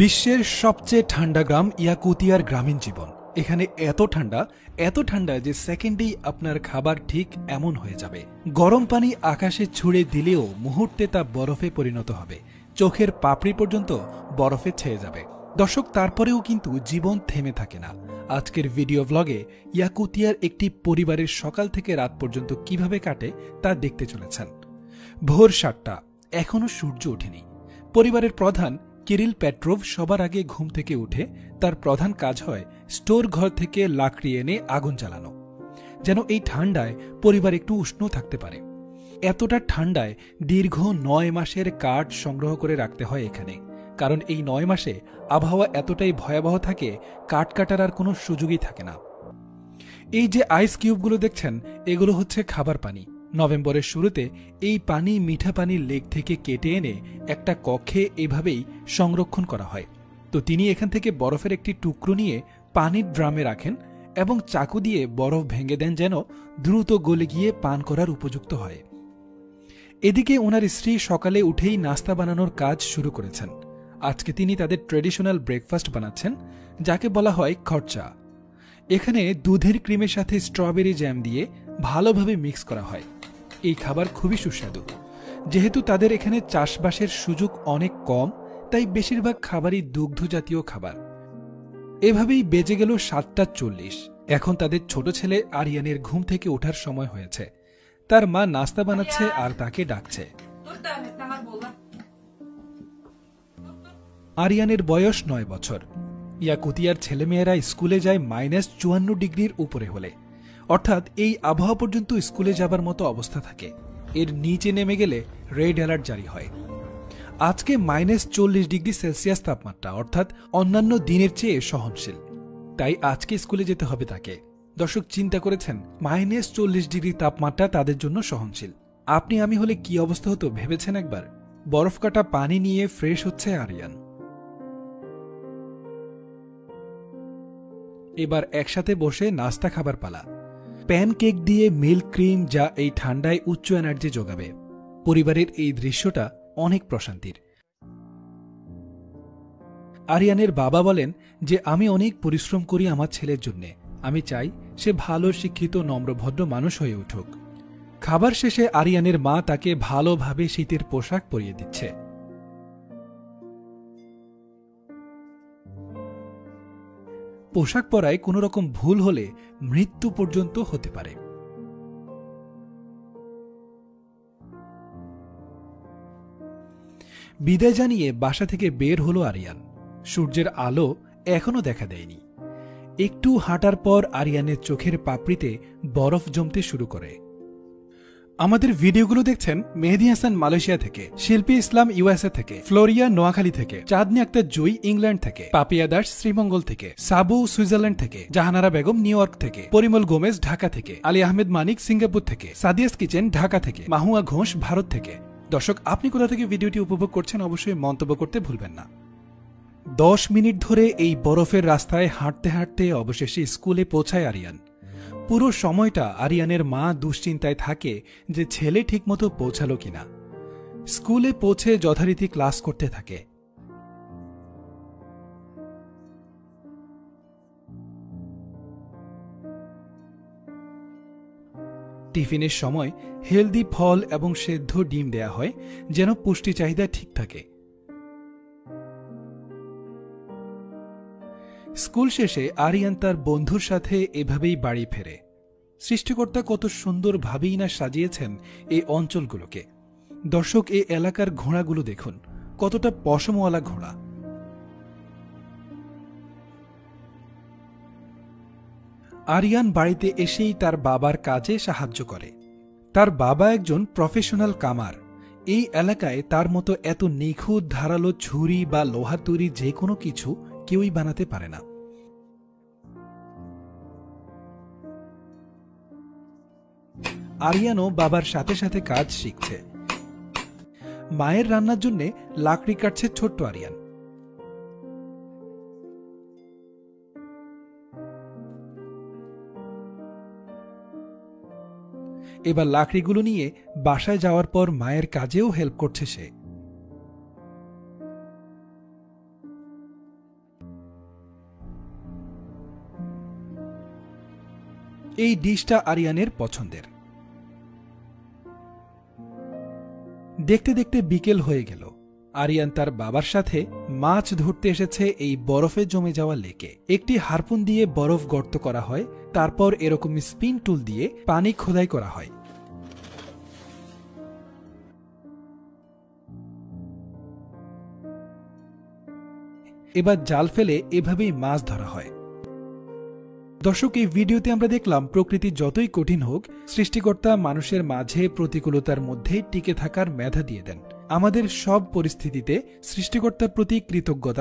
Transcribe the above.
বিশ্বের সবচেয়ে ঠান্ডা গ্রাম ইয়াকুতিয়ার গ্রামীণ জীবন। এখানে এত ঠান্ডা যে সেকেন্ডেই আপনার খাবার ঠিক এমন হয়ে যাবে। গরম পানি আকাশে ছুঁড়ে দিলেও মুহূর্তে তা বরফে পরিণত হবে, চোখের পাপড়ি পর্যন্ত বরফে ছেয়ে যাবে। দর্শক, তারপরেও কিন্তু জীবন থেমে থাকে না। আজকের ভিডিও ব্লগে ইয়াকুতিয়ার একটি পরিবারের সকাল থেকে রাত পর্যন্ত কিভাবে কাটে তা দেখতে চলেছেন। ভোর 7টা, এখনও সূর্য ওঠেনি। পরিবারের প্রধান কিরিল পেট্রোভ সবার আগে ঘুম থেকে উঠে তার প্রধান কাজ হয় স্টোর ঘর থেকে লাকড়ি এনে আগুন জ্বালানো, যেন এই ঠান্ডায় পরিবার একটু উষ্ণ থাকতে পারে। এতটা ঠান্ডায় দীর্ঘ 9 মাসের কাঠ সংগ্রহ করে রাখতে হয় এখানে, কারণ এই 9 মাসে আবহাওয়া এতটাই ভয়াবহ থাকে, কাঠ কাটার আর কোনো সুযোগই থাকে না। এই যে আইস কিউবগুলো দেখছেন, এগুলো হচ্ছে খাবার পানি। নভেম্বরের শুরুতে এই পানি মিঠা পানির লেক থেকে কেটে এনে একটা কক্ষে এভাবেই সংরক্ষণ করা হয়। তো তিনি এখান থেকে বরফের একটি টুকরো নিয়ে পানির ড্রামে রাখেন এবং চাকু দিয়ে বরফ ভেঙে দেন, যেন দ্রুত গলে গিয়ে পান করার উপযুক্ত হয়। এদিকে ওনার স্ত্রী সকালে উঠেই নাস্তা বানানোর কাজ শুরু করেছেন। আজকে তিনি তাদের ট্রেডিশনাল ব্রেকফাস্ট বানাচ্ছেন, যাকে বলা হয় খরচা। এখানে দুধের ক্রিমের সাথে স্ট্রবেরি জ্যাম দিয়ে ভালোভাবে মিক্স করা হয়। এই খাবার খুবই সুস্বাদু। যেহেতু তাদের এখানে চাষবাসের সুযোগ অনেক কম, তাই বেশিরভাগ খাবারই দুগ্ধ জাতীয় খাবার। এভাবেই বেজে গেল 7:40। এখন তাদের ছোট ছেলে আরিয়ানের ঘুম থেকে ওঠার সময় হয়েছে। তার মা নাস্তা বানাচ্ছে আর তাকে ডাকছে। আরিয়ানের বয়স 9 বছর। ইয়াকুতিয়ার ছেলেমেয়েরা স্কুলে যায় -54 ডিগ্রির উপরে হলে, অর্থাৎ এই আবহাওয়া পর্যন্ত স্কুলে যাবার মতো অবস্থা থাকে। এর নিচে নেমে গেলে রেড অ্যালার্ট জারি হয়। আজকে -40 ডিগ্রি সেলসিয়াস তাপমাত্রা, অর্থাৎ অন্যান্য দিনের চেয়ে সহনশীল। তাই আজকে স্কুলে যেতে হবে তাকে। দর্শক, চিন্তা করেছেন -40 ডিগ্রি তাপমাত্রা তাদের জন্য সহনশীল? আপনি আমি হলে কি অবস্থা হতো ভেবেছেন একবার? বরফ কাটা পানি নিয়ে ফ্রেশ হচ্ছে আরিয়ান। এবার একসাথে বসে নাস্তা খাবার পালা। প্যানকেক দিয়ে মিল্ক ক্রিম, যা এই ঠান্ডায় উচ্চ এনার্জি যোগাবে। পরিবারের এই দৃশ্যটা অনেক প্রশান্তির। আরিয়ানের বাবা বলেন যে আমি অনেক পরিশ্রম করি আমার ছেলের জন্যে। আমি চাই সে ভালো শিক্ষিত নম্রভদ্র মানুষ হয়ে উঠুক। খাবার শেষে আরিয়ানের মা তাকে ভালোভাবে শীতের পোশাক পরিয়ে দিচ্ছে। পোশাক পরায় কোনো রকম ভুল হলে মৃত্যু পর্যন্ত হতে পারে। বিদায় জানিয়ে বাসা থেকে বের হলো আরিয়ান। সূর্যের আলো এখনো দেখা দেয়নি। একটু হাঁটার পর আরিয়ানের চোখের পাপড়িতে বরফ জমতে শুরু করে। আমাদের ভিডিওগুলো দেখছেন মেহেদী হাসান মালয়েশিয়া থেকে, শিল্পী ইসলাম ইউএসএ থেকে, ফ্লোরিয়া নোয়াখালী থেকে, চাঁদনি আক্তার জুই ইংল্যান্ড থেকে, পাপিয়া দাস শ্রীমঙ্গল থেকে, সাবু সুইজারল্যান্ড থেকে, জাহানারা বেগম নিউ ইয়র্ক থেকে, পরিমল গোমেজ ঢাকা থেকে, আলী আহমেদ মানিক সিঙ্গাপুর থেকে, সাদিয়াস কিচেন ঢাকা থেকে, মাহুয়া ঘোষ ভারত থেকে। দর্শক, আপনি কোথা থেকে ভিডিওটি উপভোগ করছেন অবশ্যই মন্তব্য করতে ভুলবেন না। 10 মিনিট ধরে এই বরফের রাস্তায় হাঁটতে হাঁটতে অবশেষে স্কুলে পৌঁছায় আরিয়ান। পুরো সময়টা আরিয়ানের মা দুশ্চিন্তায় থাকে যে ছেলে ঠিকমতো পৌঁছালো কিনা। স্কুলে পৌঁছে যথারীতি ক্লাস করতে থাকে। টিফিনের সময় হেলদি ফল এবং সেদ্ধ ডিম দেয়া হয়, যেন পুষ্টি চাহিদা ঠিক থাকে। স্কুল শেষে আরিয়ান তার বন্ধুর সাথে এভাবেই বাড়ি ফেরে। সৃষ্টিকর্তা কত সুন্দরভাবেই না সাজিয়েছেন এই অঞ্চলগুলোকে। দর্শক, এই এলাকার ঘোড়াগুলো দেখুন, কতটা পশমওয়ালা ঘোড়া। আরিয়ান বাড়িতে এসেই তার বাবার কাজে সাহায্য করে। তার বাবা একজন প্রফেশনাল কামার। এই এলাকায় তার মতো এত নিখুঁত ধারালো ছুরি বা লোহার তৈরি যে কোনো কিছু কেউই বানাতে পারে না। আরিয়ানও বাবার সাথে সাথে কাজ শিখছে। মায়ের রান্নার জন্য লাকড়ি কাটছে ছোট্ট আরিয়ান। এবার লাকড়িগুলো নিয়ে বাসায় যাওয়ার পর মায়ের কাজেও হেল্প করছে সে। এই ডিশটা আরিয়ানের পছন্দের। দেখতে দেখতে বিকেল হয়ে গেল। আরিয়ান তার বাবার সাথে মাছ ধরতে এসেছে এই বরফে জমে যাওয়া লেকে। একটি হারপুন দিয়ে বরফ গর্ত করা হয়, তারপর এরকম স্পিন টুল দিয়ে পানি খোদাই করা হয়। এবার জাল ফেলে এভাবেই মাছ ধরা হয়। দর্শক, এই ভিডিওতে আমরা দেখলাম প্রকৃতি যতই কঠিন হোক, সৃষ্টিকর্তা মানুষের মাঝে প্রতিকূলতার মধ্যে টিকে থাকার মেধা দিয়ে দেন। আমাদের সব পরিস্থিতিতে সৃষ্টিকর্তার প্রতি কৃতজ্ঞতা